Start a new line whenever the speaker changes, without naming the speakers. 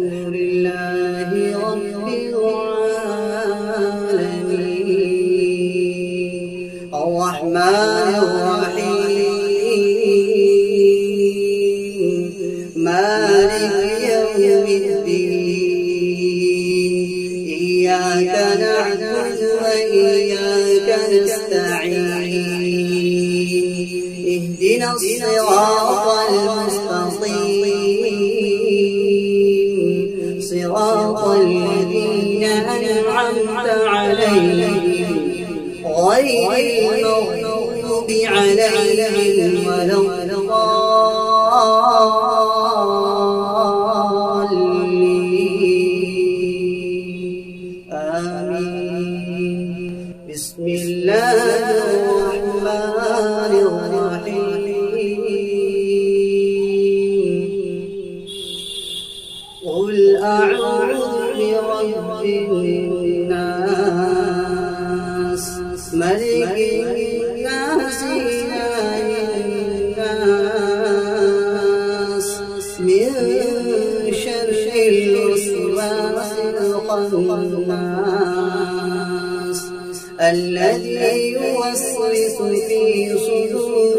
لله رب العالمين الرحمن الرحيم مالك يوم الدين إياك نعبد وإياك نستعين اهدنا الصراط المستقيم صراط الذين أنعمت عليهم غير المغضوب عليهم ولا الضالين آمين. بسم الله الرحمن الرحيم قل أعوذ برب الناس ملك الناس إله الناس من شر الوسواس الخناس الذي يوسوس في صدور